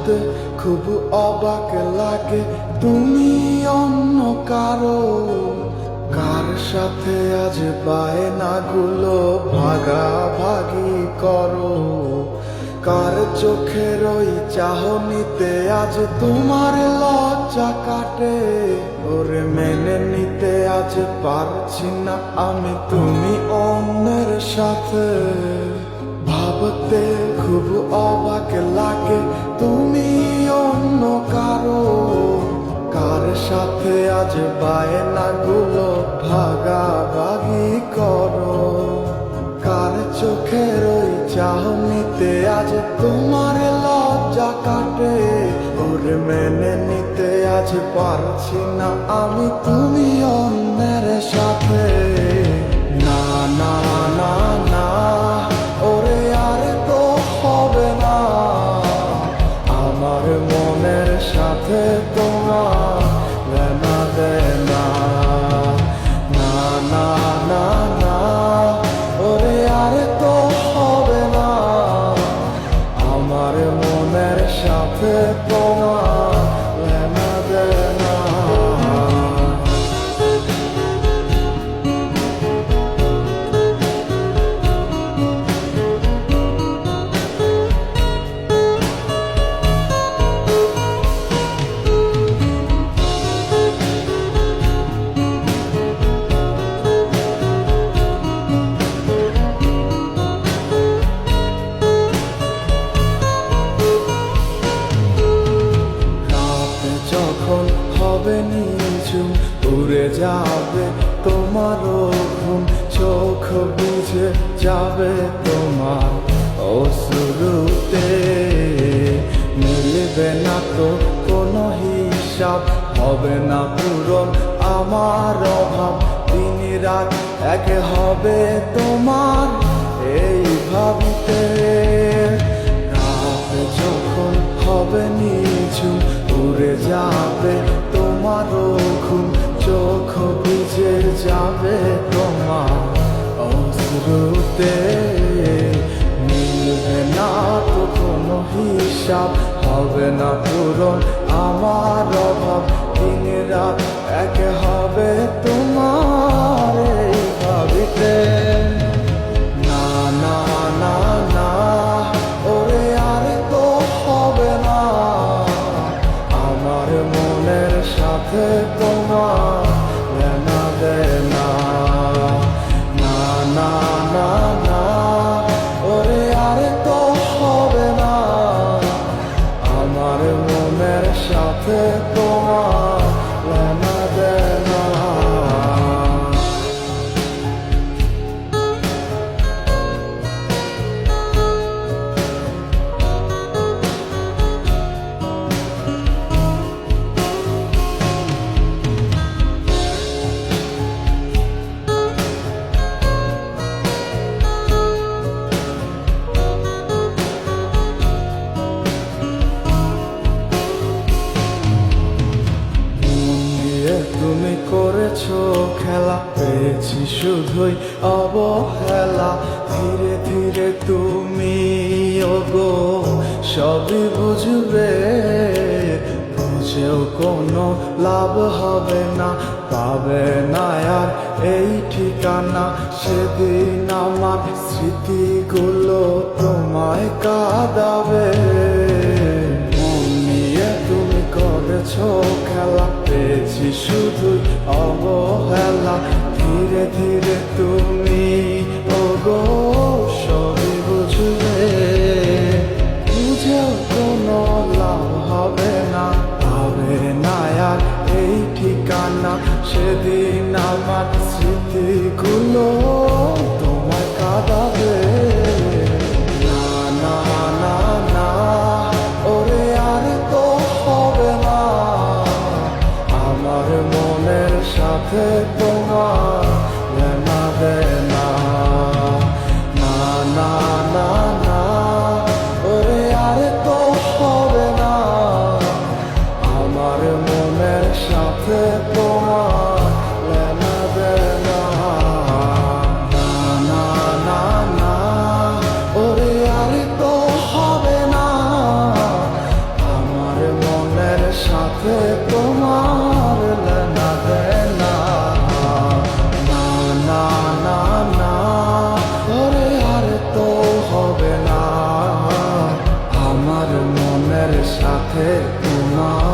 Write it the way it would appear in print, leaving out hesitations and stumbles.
ভাবতে খুব অবাক লাগে তুমি অন্য কারো। কার সাথে আজ বায়নাগুলো ভাগাভাগি করো? কার চোখের ওই চাহনিতে আজ তোমার লজ্জা কাটে? ওরে মেনে নিতে আজ পারছি না আমি তুমি অন্যের সাথে। ভাবতে খুব অবাক লাগে তুমি অন্য কারো। কার সাথে আজ বায়নাগুলো ভাগাভাগি করো? কার চোখের ওই চাহনিতে আজ তোমার লজ্জা কাটে? ওরে মেনে নিতে আজ পারছি না আমি তুমি অন্যের সাথে। না না না না, ওরে আর তো হবে না আমার মনের সাথে তোমার লেনা দেনা। না না না না, ওরে আর তো হবে না আমার মনের সাথে তোমার লেনা দেনা। যখন হবে নিঝুম উড়ে যাবে তোমারও ঘুম, চোখ বুঝে যাবে তোমার অশ্রুতে। মিলবে না তো কোনো হিসাব, হবে না পূরণ আমার অভাব। দিন রাত এক হবে তোমার এই ভাবিতে। রাত যখন হবে নিঝুম উড়ে যাবে তোমারও ঘুম, চোখ ভিজে যাবে তোমার অশ্রুতে। মিলবে না তো কোনো হিসাব, হবে না পূরণ আমার অভাব। দিন রাত এক হবে তোমার এই ভাবিতে। না না না না, ওরে আর তো হবে না আমার মনের সাথে তোমার লেনা দেনা। না না না না, ওরে আর তো হবে না আমার মনের সাথে তোমার লেনা দেনা। তুমি করেছো খেলা, পেয়েছি শুধুই অবহেলা। ধীরে ধীরে তুমি ওগো সবই বুঝবে, বুঝেও কোনো লাভ হবে না, পাবে না আর এই ঠিকানা। সেদিন আমার স্মৃতিগুলো তোমায় কাঁদাবে। মন নিয়ে তুমি করেছো খেলা, পেয়েছি শুধুই অবহেলা। ধীরে ধীরে তুমি ওগো সবই বুঝবে, বুঝেও কোনো লাভ হবে না, পাবে না আর এই ঠিকানা। সেদিন আমার স্মৃতিগুলো তোমায় কাঁদাবে। না না না না, ওরে আর তো হবে না আমার মনের সাথে তোমার লেনা দেনা। না না না না, ওরে আর তো হবে না আমার মনের সাথে তোমার লেনা দেনা। না না না না, ওরে আর তো হবে না না